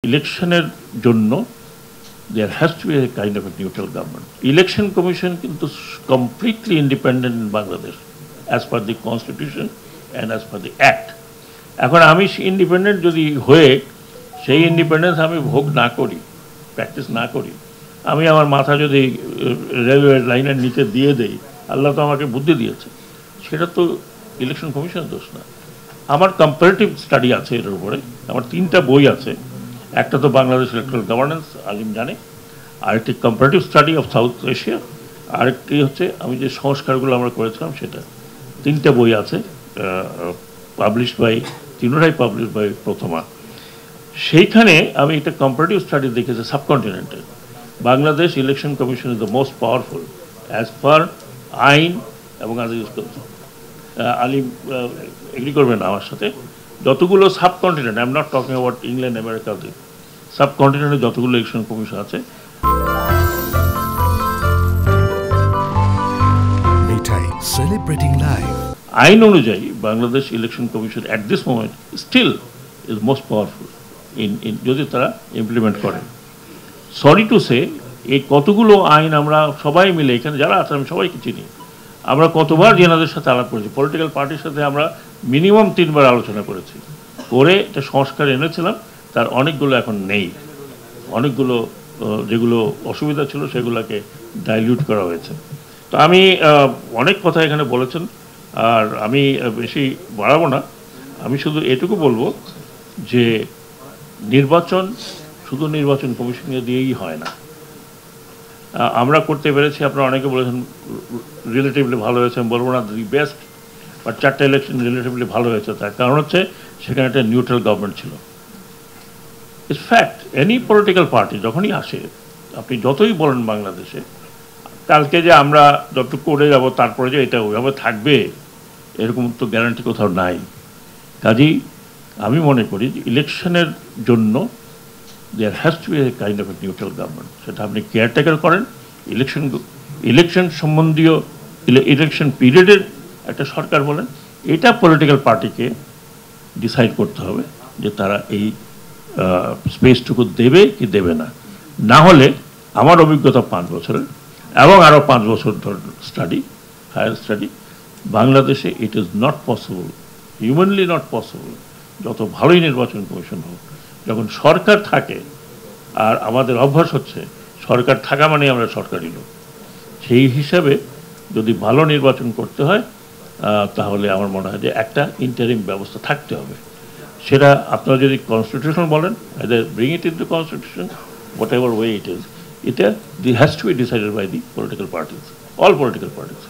ইলেকশনের জন্য there has to be a kind of a neutral government. Election Commission কিন্তু completely independent in Bangladesh as per the constitution and as per the act. এখন আমি independent যদি হয়ে সেই independence আমি ভোগ না করি, প্র্যাকটিস না করি, আমি আমার মাথা যদি রেলওয়ে লাইনের নিচে দিয়ে দেই, আল্লাহ তো আমাকে বুদ্ধি দিয়েছে, সেটা তো ইলেকশন কমিশনের দোষ না। আমার কম্পারেটিভ স্টাডি আছে এটার উপরে, আমার 3টা বই আছে। একটা তো বাংলাদেশ ইলেকট্রাল গভর্নেন্স, আলিম জানে, আরেকটি comparative study of south Asia, আরেকটি হচ্ছে আমি যে সংস্কারগুলো আমরা করেছিলাম সেটা। 3টা বই আছে, পাবলিশ বাই, তিনটাই পাবলিশ বাই প্রথমা। সেইখানে আমি একটা কম্পারেটিভ স্টাডি দেখেছি সাবকন্টিনেন্টের। Bangladesh election commission is the most powerful as per আইন এবং আলিম এগ্রি করবেন আমার সাথে, যতগুলো subcontinent, I am not talking about England America, সাবকন্টিনেন্টে যতগুলো ইলেকশন কমিশন আছে, আইন অনুযায়ী Bangladesh election commission at this moment still is most powerful in যদি তারা ইমপ্লিমেন্ট করেন। সরি টু সে, এই কতগুলো আইন আমরা সবাই মিলে এখানে যারা আছে, আমি সবাইকে চিনি, আমরা কতবার জেনাদের সাথে আলাপ করেছি, পলিটিক্যাল পার্টির সাথে আমরা মিনিমাম 3বার আলোচনা করেছি, করে একটা সংস্কার এনেছিলাম, তার অনেকগুলো এখন নেই, অনেকগুলো যেগুলো অসুবিধা ছিল সেগুলোকে ডাইলিউট করা হয়েছে। তো আমি অনেক কথা এখানে বলেছেন, আর আমি বেশি বাড়াবো না, আমি শুধু এটুকু বলবো যে নির্বাচন শুধু নির্বাচন কমিশনকে দিয়েই হয় না। আমরা করতে পেরেছি, আপনারা অনেকে বলেছেন রিলেটিভলি ভালো হয়েছে, আমি বলবো না দি বেস্ট, বাট 4টা ইলেকশন রিলেটিভলি ভালো হয়েছে। তার কারণ হচ্ছে সেখানে একটা নিউট্রাল গভর্নমেন্ট ছিল। It's fact, any political party যখনই আসে, আপনি যতই বলেন বাংলাদেশে কালকে যে আমরা যতটুকু করে যাব তারপরে যে এটা ওইভাবে থাকবে এরকম তো গ্যারান্টি কোথাও নাই। কাজেই আমি মনে করি যে ইলেকশনের জন্য there has to be a kind of a neutral government. সেটা আপনি কেয়ারটেকার করেন, ইলেকশন সম্বন্ধীয় ইলেকশন পিরিয়ডের একটা সরকার বলেন, এটা পলিটিক্যাল পার্টিকে ডিসাইড করতে হবে যে তারা এই স্পেসটুকু দেবে কি দেবে না। না হলে আমার অভিজ্ঞতা 5 বছরের এবং আরও 5 বছর ধর স্টাডি, হায়ার স্টাডি, বাংলাদেশে it is not possible, humanly not possible, যত ভালোই নির্বাচন কমিশন হোক, যখন সরকার থাকে, আর আমাদের অভ্যাস হচ্ছে সরকার থাকা মানে আমরা সরকারি লোক, সেই হিসাবে যদি ভালো নির্বাচন করতে হয় তাহলে আমার মনে হয় যে একটা ইন্টারিম ব্যবস্থা থাকতে হবে। সেটা আপনারা যদি কনস্টিটিউশন বলেন, bring it into constitution, whatever way it is, এটা has to be decided by the political parties, all political parties.